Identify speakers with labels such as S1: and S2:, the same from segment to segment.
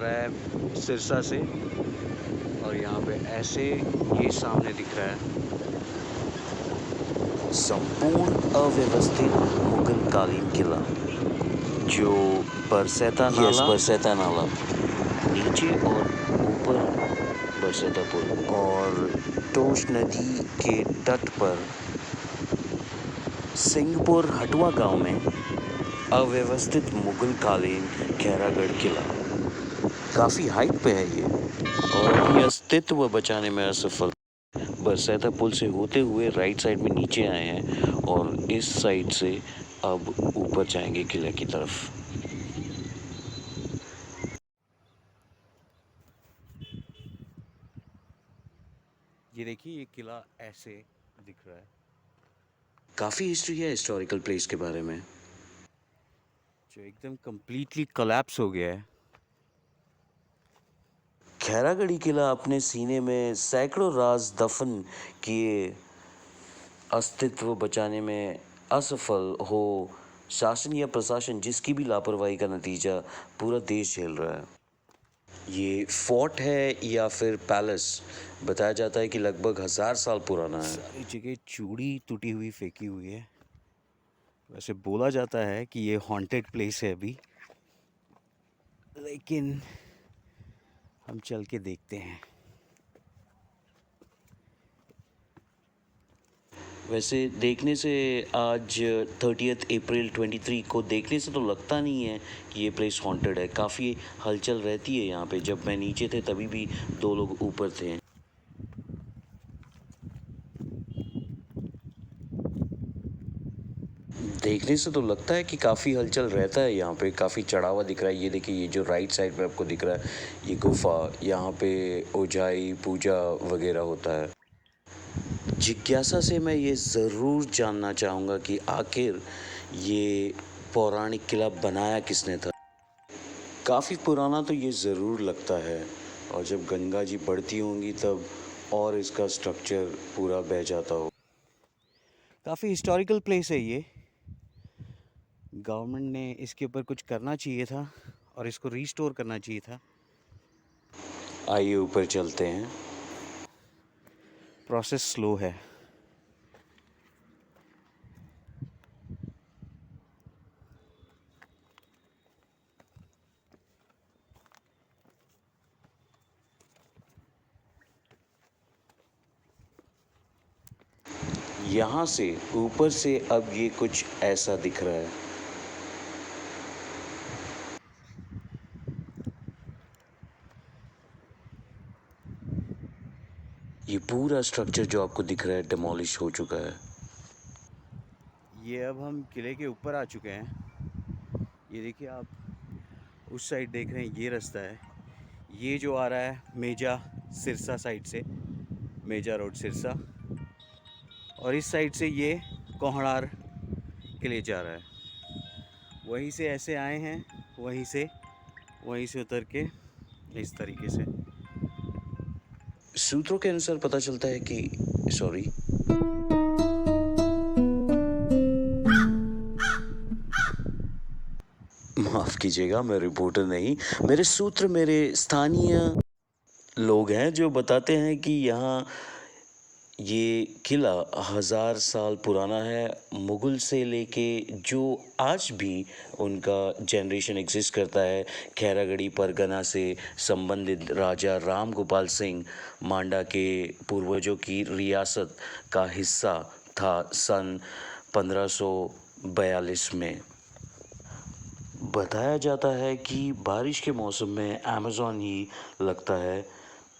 S1: रहा है सिरसा से और यहाँ पे ऐसे ये सामने दिख रहा है
S2: संपूर्ण अव्यवस्थित मुगल कालीन किला जो बरसैता
S1: यस
S2: नाला
S1: बरसैता नाला
S2: नीचे और ऊपर
S1: बरसैता पुल
S2: और टोश नदी के तट पर सिंहपुर हटवा गांव में अव्यवस्थित मुगल कालीन खैरागढ़ किला काफी हाइट पे है ये और अपनी अस्तित्व बचाने में असफल। बरसैता पुल से होते हुए राइट साइड में नीचे आए हैं और इस साइड से अब ऊपर जाएंगे किले की तरफ।
S1: ये देखिए ये किला ऐसे दिख रहा है।
S2: काफी हिस्ट्री है हिस्टोरिकल प्लेस के बारे में।
S1: जो एकदम कंप्लीटली कोलैप्स हो गया है।
S2: खैरागढ़ी किला अपने सीने में सैकड़ों राज दफन किए अस्तित्व बचाने में असफल हो शासन या प्रशासन जिसकी भी लापरवाही का नतीजा पूरा देश झेल रहा है। ये फोर्ट है या फिर पैलेस बताया जाता है कि लगभग 1000 साल पुराना है।
S1: सारी जगह चूड़ी टूटी हुई फेंकी हुई है। वैसे बोला जाता है कि ये हॉन्टेड प्लेस है अभी, लेकिन हम चल के देखते हैं।
S2: वैसे देखने से आज 30 अप्रैल 23 को देखने से तो लगता नहीं है कि ये प्लेस हॉन्टेड है। काफ़ी हलचल रहती है यहाँ पे। जब मैं नीचे थे तभी भी 2 लोग ऊपर थे। देखने से तो लगता है कि काफ़ी हलचल रहता है यहाँ पे। काफ़ी चढ़ावा दिख रहा है। ये देखिए ये जो राइट साइड में आपको दिख रहा है ये गुफा, यहाँ पे ओझाई पूजा वगैरह होता है। जिज्ञासा से मैं ये ज़रूर जानना चाहूँगा कि आखिर ये पौराणिक किला बनाया किसने था। काफ़ी पुराना तो ये ज़रूर लगता है और जब गंगा जी बढ़ती होंगी तब और इसका स्ट्रक्चर पूरा बह जाता हो।
S1: काफ़ी हिस्टोरिकल प्लेस है ये। गवर्नमेंट ने इसके ऊपर कुछ करना चाहिए था और इसको रीस्टोर करना चाहिए था।
S2: आइए ऊपर चलते हैं।
S1: प्रोसेस स्लो है।
S2: यहाँ से ऊपर से अब ये कुछ ऐसा दिख रहा है। ये पूरा स्ट्रक्चर जो आपको दिख रहा है डिमोलिश हो चुका है।
S1: ये अब हम किले के ऊपर आ चुके हैं। ये देखिए आप उस साइड देख रहे हैं, ये रास्ता है। ये जो आ रहा है मेजा सिरसा साइड से, मेजा रोड सिरसा, और इस साइड से ये कोहड़ार के लिए जा रहा है। वहीं से ऐसे आए हैं, वहीं से उतर के इस तरीके से।
S2: सूत्रों के अनुसार पता चलता है कि सॉरी माफ कीजिएगा, मैं रिपोर्टर नहीं। मेरे सूत्र मेरे स्थानीय लोग हैं जो बताते हैं कि यहाँ ये किला 1000 साल पुराना है। मुगल से लेके जो आज भी उनका जनरेशन एग्जिस्ट करता है, खैरागढ़ी परगना से संबंधित राजा राम गोपाल सिंह मांडा के पूर्वजों की रियासत का हिस्सा था सन 1542 में। बताया जाता है कि बारिश के मौसम में अमेज़न ही लगता है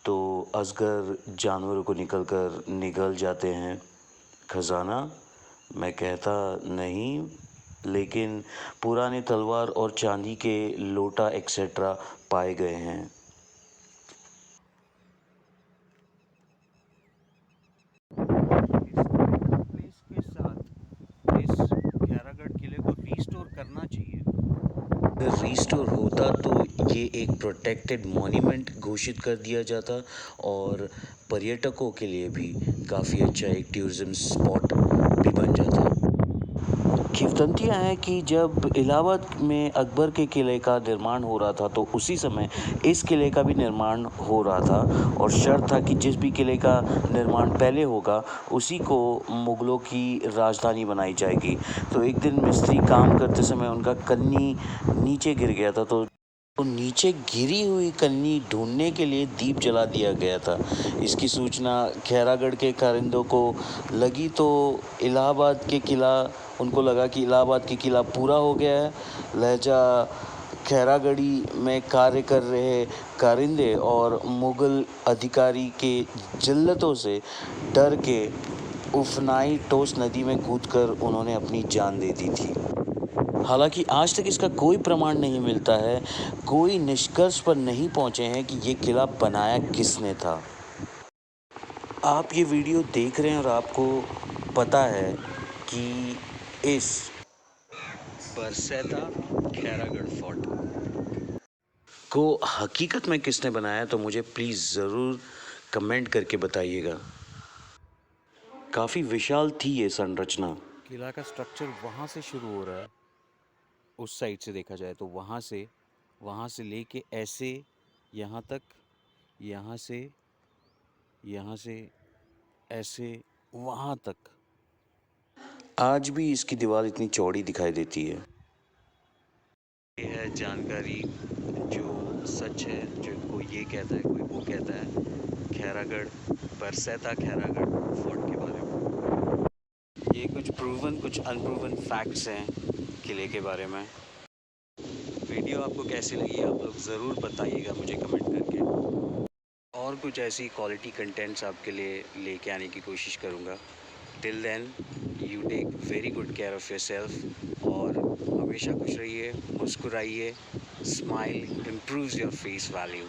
S2: तो अजगर जानवरों को निगल जाते हैं। खजाना मैं कहता नहीं, लेकिन पुराने तलवार और चांदी के लोटा एक्सेट्रा पाए गए हैं।
S1: हिस्टोरिकल प्लेस के साथ इस खैरागढ़ किले को रीस्टोर करना चाहिए।
S2: अगर रीस्टोर होता तो ये एक प्रोटेक्टेड मॉन्यूमेंट घोषित कर दिया जाता और पर्यटकों के लिए भी काफ़ी अच्छा एक टूरिज्म स्पॉट भी बन जाता। किंवदंतियाँ हैं कि जब इलाहाबाद में अकबर के किले का निर्माण हो रहा था तो उसी समय इस किले का भी निर्माण हो रहा था और शर्त था कि जिस भी किले का निर्माण पहले होगा उसी को मुग़लों की राजधानी बनाई जाएगी। तो एक दिन मिस्त्री काम करते समय उनका कन्नी नीचे गिर गया था तो नीचे गिरी हुई कन्नी ढूंढने के लिए दीप जला दिया गया था। इसकी सूचना खैरागढ़ के कारिंदों को लगी तो इलाहाबाद के किला उनको लगा कि इलाहाबाद के किला पूरा हो गया है। लहजा खैरागढ़ी में कार्य कर रहे कारिंदे और मुग़ल अधिकारी के जिल्लतों से डर के उफनाई टोस नदी में कूदकर उन्होंने अपनी जान दे दी थी। हालांकि आज तक इसका कोई प्रमाण नहीं मिलता है, कोई निष्कर्ष पर नहीं पहुंचे हैं कि ये किला बनाया किसने था। आप ये वीडियो देख रहे हैं और आपको पता है कि इस बरसैता खैरागढ़ फोर्ट को हकीकत में किसने बनाया तो मुझे प्लीज़ ज़रूर कमेंट करके बताइएगा। काफ़ी विशाल थी ये संरचना।
S1: किला का स्ट्रक्चर वहाँ से शुरू हो रहा है, उस साइड से देखा जाए तो वहाँ से लेके ऐसे यहाँ तक, यहाँ से ऐसे वहाँ तक।
S2: आज भी इसकी दीवार इतनी चौड़ी दिखाई देती है।
S1: ये है जानकारी जो सच है, जो कोई ये कहता है कोई वो कहता है खैरागढ़ बरसैता खैरागढ़ फोर्ट के बारे में। ये कुछ प्रूवन कुछ अनप्रूवन फैक्ट्स हैं किले के बारे में। वीडियो आपको कैसी लगी आप लोग ज़रूर बताइएगा मुझे कमेंट करके, और कुछ ऐसी क्वालिटी कंटेंट्स आपके लिए लेके आने की कोशिश करूँगा। Till then you take very good care of yourself और हमेशा खुश रहिए, मुस्कुराइए। Smile improves your face value.